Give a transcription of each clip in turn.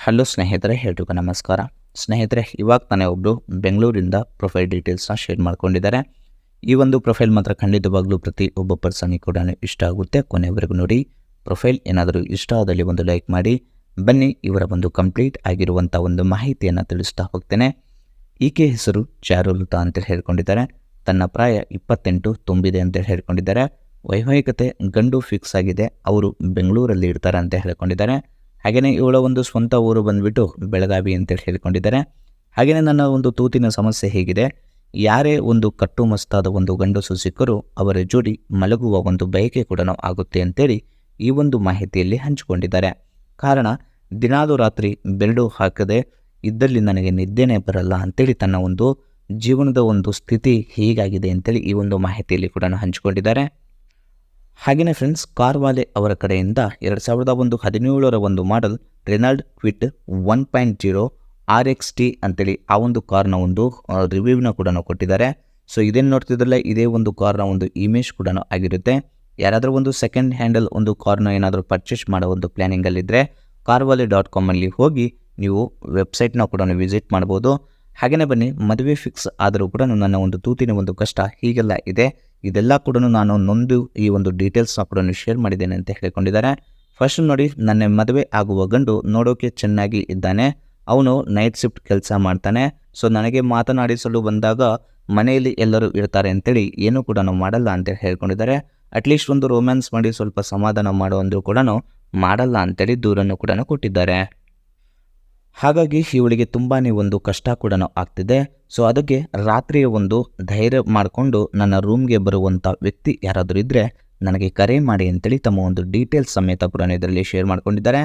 Hello ಸ್ನೇಹಿತರೆ, ಎಲ್ರಿಗೂ ನಮಸ್ಕಾರ. ಸ್ನೇಹಿತರೆ, ಇವಾಗ ತಾನೇ ಒಬ್ಬರು ಬೆಂಗಳೂರಿಂದ ಪ್ರೊಫೈಲ್ ಡೀಟೇಲ್ಸ್ನ ಶೇರ್ ಮಾಡ್ಕೊಂಡಿದ್ದಾರೆ. ಈ ಒಂದು ಪ್ರೊಫೈಲ್ ಮಾತ್ರ ಖಂಡಿತವಾಗ್ಲೂ ಪ್ರತಿ ಒಬ್ಬ ಪರ್ಸನ್ಗೆ ಕೂಡ ಇಷ್ಟ ಆಗುತ್ತೆ. ಕೊನೆವರೆಗೂ ನೋಡಿ. ಪ್ರೊಫೈಲ್ ಏನಾದರೂ ಇಷ್ಟ ಆದಲ್ಲಿ ಒಂದು ಲೈಕ್ ಮಾಡಿ. ಬನ್ನಿ ಇವರ ಒಂದು ಕಂಪ್ಲೀಟ್ ಆಗಿರುವಂಥ ಒಂದು ಮಾಹಿತಿಯನ್ನು ತಿಳಿಸ್ತಾ ಹೋಗ್ತೇನೆ. ಈಕೆ ಹೆಸರು ಚಾರುಲತಾ ಅಂತೇಳಿ ಹೇಳ್ಕೊಂಡಿದ್ದಾರೆ. ತನ್ನ ಪ್ರಾಯ 28 ತುಂಬಿದೆ ಅಂತೇಳಿ ಹೇಳ್ಕೊಂಡಿದ್ದಾರೆ. ವೈವಾಹಿಕತೆ ಗಂಡು ಫಿಕ್ಸ್ ಆಗಿದೆ. ಅವರು ಬೆಂಗಳೂರಲ್ಲಿ ಇರ್ತಾರೆ ಅಂತ ಹೇಳ್ಕೊಂಡಿದ್ದಾರೆ. ಹಾಗೆಯೇ ಇವಳ ಒಂದು ಸ್ವಂತ ಊರು ಬಂದುಬಿಟ್ಟು ಬೆಳಗಾವಿ ಅಂತೇಳಿ ಹೇಳ್ಕೊಂಡಿದ್ದಾರೆ. ಹಾಗೆಯೇ ನನ್ನ ಒಂದು ತೂತಿನ ಸಮಸ್ಯೆ ಹೇಗಿದೆ, ಯಾರೇ ಒಂದು ಕಟ್ಟುಮಸ್ತಾದ ಒಂದು ಗಂಡಸು ಸಿಕ್ಕರೂ ಅವರ ಜೋಡಿ ಮಲಗುವ ಒಂದು ಬಯಕೆ ಕೂಡ ಆಗುತ್ತೆ ಅಂತೇಳಿ ಈ ಒಂದು ಮಾಹಿತಿಯಲ್ಲಿ ಹಂಚಿಕೊಂಡಿದ್ದಾರೆ. ಕಾರಣ, ದಿನಾಲು ರಾತ್ರಿ ಬೆರಡು ಹಾಕದೆ ಇದ್ದಲ್ಲಿ ನನಗೆ ನಿದ್ದೆನೇ ಬರಲ್ಲ ಅಂತೇಳಿ ತನ್ನ ಒಂದು ಜೀವನದ ಒಂದು ಸ್ಥಿತಿ ಹೀಗಾಗಿದೆ ಅಂತೇಳಿ ಈ ಒಂದು ಮಾಹಿತಿಯಲ್ಲಿ ಕೂಡ ಹಂಚಿಕೊಂಡಿದ್ದಾರೆ. ಹಾಗೆಯೇ ಫ್ರೆಂಡ್ಸ್, ಕಾರ್ವಾಲೆ ಅವರ ಕಡೆಯಿಂದ 2017 ಒಂದು ಮಾಡೆಲ್ ರೆನಾಲ್ಡ್ ಕ್ವಿಡ್ 1.0 RXT ಅಂತೇಳಿ ಆ ಒಂದು ಕಾರ್ನ ಒಂದು ರಿವ್ಯೂವ್ನ ಕೂಡ ಕೊಟ್ಟಿದ್ದಾರೆ. ಸೊ ಇದೇನು ನೋಡ್ತಿದ್ರಲ್ಲ, ಇದೇ ಒಂದು ಕಾರ್ನ ಒಂದು ಇಮೇಜ್ ಕೂಡ ಆಗಿರುತ್ತೆ. ಯಾರಾದರೂ ಒಂದು ಸೆಕೆಂಡ್ ಹ್ಯಾಂಡಲ್ ಒಂದು ಕಾರ್ನ ಏನಾದರೂ ಪರ್ಚೇಸ್ ಮಾಡೋ ಒಂದು ಪ್ಲ್ಯಾನಿಂಗಲ್ಲಿದ್ದರೆ carvale.com ಅಲ್ಲಿ ಹೋಗಿ ನೀವು ವೆಬ್ಸೈಟ್ನ ಕೂಡ ವಿಸಿಟ್ ಮಾಡ್ಬೋದು. ಹಾಗೆಯೇ ಬನ್ನಿ, ಮದುವೆ ಫಿಕ್ಸ್ ಆದರೂ ಕೂಡ ನನ್ನ ಒಂದು ತೂತಿನ ಒಂದು ಕಷ್ಟ ಹೀಗೆಲ್ಲ ಇದೆ, ಇದೆಲ್ಲ ಕೂಡ ನಾನು ನೊಂದು ಈ ಒಂದು ಡೀಟೇಲ್ಸ್ನ ಕೂಡ ಶೇರ್ ಮಾಡಿದ್ದೇನೆ ಅಂತ ಹೇಳಿಕೊಂಡಿದ್ದಾರೆ. ಫಸ್ಟ್ ನೋಡಿ, ನನ್ನ ಮದುವೆ ಆಗುವ ಗಂಡು ನೋಡೋಕೆ ಚೆನ್ನಾಗಿ ಇದ್ದಾನೆ. ಅವನು ನೈಟ್ ಶಿಫ್ಟ್ ಕೆಲಸ ಮಾಡ್ತಾನೆ. ಸೊ ನನಗೆ ಮಾತನಾಡಿಸಲು ಬಂದಾಗ ಮನೆಯಲ್ಲಿ ಎಲ್ಲರೂ ಇರ್ತಾರೆ ಅಂತೇಳಿ ಏನೂ ಕೂಡ ಮಾಡಲ್ಲ ಅಂತೇಳಿ ಹೇಳ್ಕೊಂಡಿದ್ದಾರೆ. ಅಟ್ಲೀಸ್ಟ್ ಒಂದು ರೊಮ್ಯಾನ್ಸ್ ಮಾಡಿ ಸ್ವಲ್ಪ ಸಮಾಧಾನ ಮಾಡೋ ಅಂದರೂ ಕೂಡ ಮಾಡಲ್ಲ ಅಂತೇಳಿ ದೂರನ್ನು ಕೂಡ ಕೊಟ್ಟಿದ್ದಾರೆ. ಹಾಗಾಗಿ ಇವಳಿಗೆ ತುಂಬಾ ಒಂದು ಕಷ್ಟ ಕೂಡ ಆಗ್ತಿದೆ. ಸೊ ಅದಕ್ಕೆ ರಾತ್ರಿಯ ಒಂದು ಧೈರ್ಯ ಮಾಡಿಕೊಂಡು ನನ್ನ ರೂಮ್ಗೆ ಬರುವಂಥ ವ್ಯಕ್ತಿ ಯಾರಾದರೂ ಇದ್ದರೆ ನನಗೆ ಕರೆ ಮಾಡಿ ಅಂತೇಳಿ ತಮ್ಮ ಒಂದು ಡೀಟೇಲ್ಸ್ ಸಮೇತ ಕೂಡ ಇದರಲ್ಲಿ ಶೇರ್ ಮಾಡ್ಕೊಂಡಿದ್ದಾರೆ.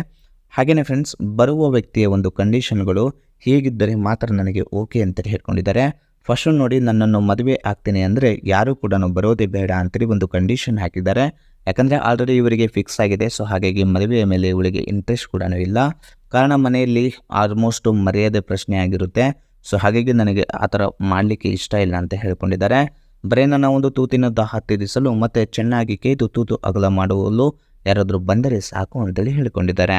ಹಾಗೆಯೇ ಫ್ರೆಂಡ್ಸ್, ಬರುವ ವ್ಯಕ್ತಿಯ ಒಂದು ಕಂಡೀಷನ್ಗಳು ಹೇಗಿದ್ದರೆ ಮಾತ್ರ ನನಗೆ ಓಕೆ ಅಂತೇಳಿ ಹೇಳ್ಕೊಂಡಿದ್ದಾರೆ. ಫಸ್ಟ್ ನೋಡಿ, ನನ್ನನ್ನು ಮದುವೆ ಆಗ್ತೀನಿ ಅಂದರೆ ಯಾರೂ ಕೂಡ ಬರೋದೇ ಬೇಡ ಅಂತೇಳಿ ಒಂದು ಕಂಡೀಷನ್ ಹಾಕಿದ್ದಾರೆ. ಯಾಕಂದರೆ ಆಲ್ರೆಡಿ ಇವರಿಗೆ ಫಿಕ್ಸ್ ಆಗಿದೆ. ಸೊ ಹಾಗಾಗಿ ಮದುವೆಯ ಮೇಲೆ ಇವಳಿಗೆ ಇಂಟ್ರೆಸ್ಟ್ ಕೂಡ ಇಲ್ಲ. ಕಾರಣ, ಮನೆಯಲ್ಲಿ ಆಲ್ಮೋಸ್ಟ್ ಮರ್ಯಾದೆ ಪ್ರಶ್ನೆ ಆಗಿರುತ್ತೆ. ಸೊ ಹಾಗಾಗಿ ನನಗೆ ಆ ಥರ ಮಾಡಲಿಕ್ಕೆ ಇಷ್ಟ ಇಲ್ಲ ಅಂತ ಹೇಳ್ಕೊಂಡಿದ್ದಾರೆ. ಬರೀ ನನ್ನ ಒಂದು ತೂತಿನ ದಾಹ ತೀರಿಸಲು ಮತ್ತು ಚೆನ್ನಾಗಿ ಕೇದು ತೂತು ಅಗಲ ಮಾಡುವಲು ಯಾರಾದರೂ ಬಂದರೆ ಸಾಕು ಅಂತೇಳಿ ಹೇಳ್ಕೊಂಡಿದ್ದಾರೆ.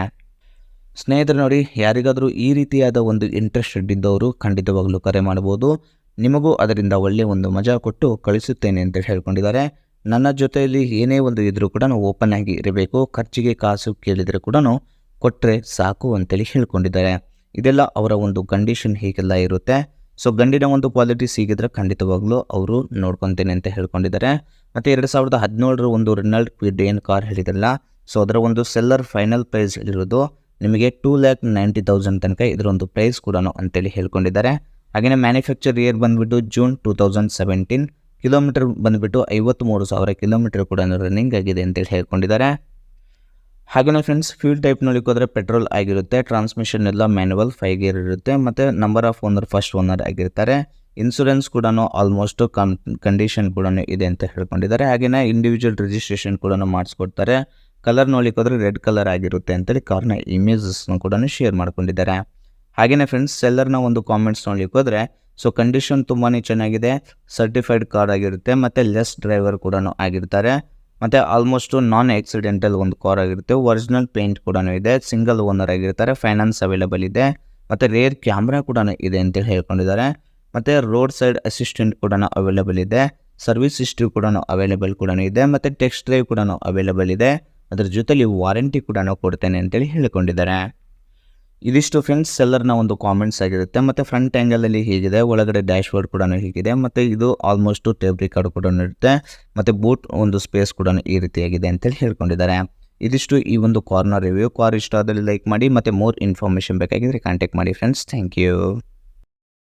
ಸ್ನೇಹಿತರು ನೋಡಿ, ಯಾರಿಗಾದರೂ ಈ ರೀತಿಯಾದ ಒಂದು ಇಂಟ್ರೆಸ್ಟ್ ಇದ್ದವರು ಖಂಡಿತವಾಗಲೂ ಕರೆ ಮಾಡ್ಬೋದು. ನಿಮಗೂ ಅದರಿಂದ ಒಳ್ಳೆಯ ಒಂದು ಮಜಾ ಕೊಟ್ಟು ಕಳಿಸುತ್ತೇನೆ ಅಂತೇಳಿ ಹೇಳ್ಕೊಂಡಿದ್ದಾರೆ. ನನ್ನ ಜೊತೆಯಲ್ಲಿ ಏನೇ ಒಂದು ಇದ್ರೂ ಕೂಡ ಓಪನ್ ಆಗಿ ಇರಬೇಕು. ಖರ್ಚಿಗೆ ಕಾಸು ಕೇಳಿದರೆ ಕೂಡ ಕೊಟ್ಟರೆ ಸಾಕು ಅಂತೇಳಿ ಹೇಳ್ಕೊಂಡಿದ್ದಾರೆ. ಇದೆಲ್ಲ ಅವರ ಒಂದು ಕಂಡೀಷನ್ ಹೀಗೆಲ್ಲ ಇರುತ್ತೆ. ಸೊ ಗಂಡಿನ ಒಂದು ಕ್ವಾಲಿಟಿ ಸಿಗಿದ್ರೆ ಖಂಡಿತವಾಗ್ಲೂ ಅವರು ನೋಡ್ಕೊತೇನೆ ಅಂತ ಹೇಳ್ಕೊಂಡಿದ್ದಾರೆ. ಮತ್ತು 2017 ಒಂದು ರೆನಾಲ್ಡ್ ಕ್ವಿಡ್ ಏನು ಕಾರ್ ಹೇಳಿದ್ರಲ್ಲ, ಸೊ ಅದರ ಒಂದು ಸೆಲ್ಲರ್ ಫೈನಲ್ ಪ್ರೈಸ್ ಇರೋದು ನಿಮಗೆ 2,90,000 ತನಕ ಇದರ ಒಂದು ಪ್ರೈಸ್ ಕೂಡ ಅಂತೇಳಿ ಹೇಳ್ಕೊಂಡಿದ್ದಾರೆ. ಹಾಗೆಯೇ ಮ್ಯಾನುಫ್ಯಾಕ್ಚರ್ ಇಯರ್ ಬಂದುಬಿಟ್ಟು ಜೂನ್ 2017, ಕಿಲೋಮೀಟರ್ ಬಂದುಬಿಟ್ಟು 53,000 ಕಿಲೋಮೀಟರ್ ಕೂಡ ರನ್ನಿಂಗ್ ಆಗಿದೆ ಅಂತೇಳಿ ಹೇಳ್ಕೊಂಡಿದ್ದಾರೆ. ಹಾಗೆಯೇ ಫ್ರೆಂಡ್ಸ್, ಫ್ಯೂಲ್ ಟೈಪ್ ನೋಡಿಕೋದ್ರೆ ಪೆಟ್ರೋಲ್ ಆಗಿರುತ್ತೆ. ಟ್ರಾನ್ಸ್ಮಿಷನ್ ಎಲ್ಲ ಮ್ಯಾನ್ಯುವಲ್ 5 ಗೇರ್ ಇರುತ್ತೆ. ಮತ್ತು number of owner first owner ಆಗಿರ್ತಾರೆ. ಇನ್ಸೂರೆನ್ಸ್ ಕೂಡ ಆಲ್ಮೋಸ್ಟ್ ಕಂಡೀಷನ್ ಕೂಡ ಇದೆ ಅಂತ ಹೇಳ್ಕೊಂಡಿದ್ದಾರೆ. ಹಾಗೆಯೇ ಇಂಡಿವಿಜುವಲ್ ರಿಜಿಸ್ಟ್ರೇಷನ್ ಕೂಡ ಮಾಡಿಸ್ಕೊಡ್ತಾರೆ. ಕಲರ್ ನೋಡಿಕೋದ್ರೆ ರೆಡ್ ಕಲರ್ ಆಗಿರುತ್ತೆ ಅಂತೇಳಿ ಕಾರ್ನ ಇಮೇಜಸ್ನ ಕೂಡ ಶೇರ್ ಮಾಡ್ಕೊಂಡಿದ್ದಾರೆ. ಹಾಗೆಯೇ ಫ್ರೆಂಡ್ಸ್, ಸೆಲ್ಲರ್ನ ಒಂದು ಕಾಮೆಂಟ್ಸ್ ನೋಡಲಿಕ್ಕೋದ್ರೆ, ಸೊ ಕಂಡೀಷನ್ ತುಂಬಾ ಚೆನ್ನಾಗಿದೆ. ಸರ್ಟಿಫೈಡ್ ಕಾರ್ ಆಗಿರುತ್ತೆ ಮತ್ತು ಲೆಸ್ ಡ್ರೈವರ್ ಕೂಡ ಆಗಿರ್ತಾರೆ. ಮತ್ತು ಆಲ್ಮೋಸ್ಟ್ ನಾನ್ ಆಕ್ಸಿಡೆಂಟಲ್ ಒಂದು ಕಾರ್ ಆಗಿರುತ್ತೆ. ಒರಿಜಿನಲ್ ಪೇಂಟ್ ಕೂಡ ಇದೆ. ಸಿಂಗಲ್ ಓನರ್ ಆಗಿರ್ತಾರೆ. ಫೈನಾನ್ಸ್ ಅವೈಲೇಬಲ್ ಇದೆ. ಮತ್ತು ರೇರ್ ಕ್ಯಾಮ್ರಾ ಕೂಡ ಇದೆ ಅಂತೇಳಿ ಹೇಳ್ಕೊಂಡಿದ್ದಾರೆ. ಮತ್ತು ರೋಡ್ ಸೈಡ್ ಅಸಿಸ್ಟೆಂಟ್ ಕೂಡ ಅವೈಲೇಬಲ್ ಇದೆ. ಸರ್ವಿಸ್ ಹಿಸ್ಟ್ರಿ ಕೂಡ ಅವೈಲೇಬಲ್ ಕೂಡ ಇದೆ. ಮತ್ತು ಟೆಕ್ಸ್ಟ್ ಡ್ರೈವ್ ಕೂಡ ಅವೈಲೇಬಲ್ ಇದೆ. ಅದರ ಜೊತೆಲಿ ವಾರಂಟಿ ಕೂಡ ಕೊಡ್ತೇನೆ ಅಂತೇಳಿ ಹೇಳಿಕೊಂಡಿದ್ದಾರೆ. ಇದಿಷ್ಟು ಫ್ರೆಂಡ್ಸ್ ಸೆಲ್ಲರ್ನ ಒಂದು ಕಾಮೆಂಟ್ಸ್ ಆಗಿರುತ್ತೆ. ಮತ್ತು ಫ್ರಂಟ್ ಆ್ಯಂಗಲಲ್ಲಿ ಹೀಗಿದೆ, ಒಳಗಡೆ ಡ್ಯಾಶ್ ಬೋರ್ಡ್ ಕೂಡ ಹೀಗಿದೆ. ಮತ್ತು ಇದು ಆಲ್ಮೋಸ್ಟ್ ಟೇಪ್ ರಿಕಾರ್ಡ್ ಕೂಡ ಇರುತ್ತೆ. ಮತ್ತು ಬೂಟ್ ಒಂದು ಸ್ಪೇಸ್ ಕೂಡ ಈ ರೀತಿಯಾಗಿದೆ ಅಂತೇಳಿ ಹೇಳ್ಕೊಂಡಿದ್ದಾರೆ. ಇದಿಷ್ಟು ಈ ಒಂದು ಕಾರ್ನ ರಿವ್ಯೂ. ಕಾರ್ ಇಷ್ಟ ಆದಲ್ಲಿ ಲೈಕ್ ಮಾಡಿ. ಮತ್ತು ಮೋರ್ ಇನ್ಫಾರ್ಮೇಷನ್ ಬೇಕಾಗಿದ್ದರೆ ಕಾಂಟ್ಯಾಕ್ಟ್ ಮಾಡಿ ಫ್ರೆಂಡ್ಸ್. Thank you.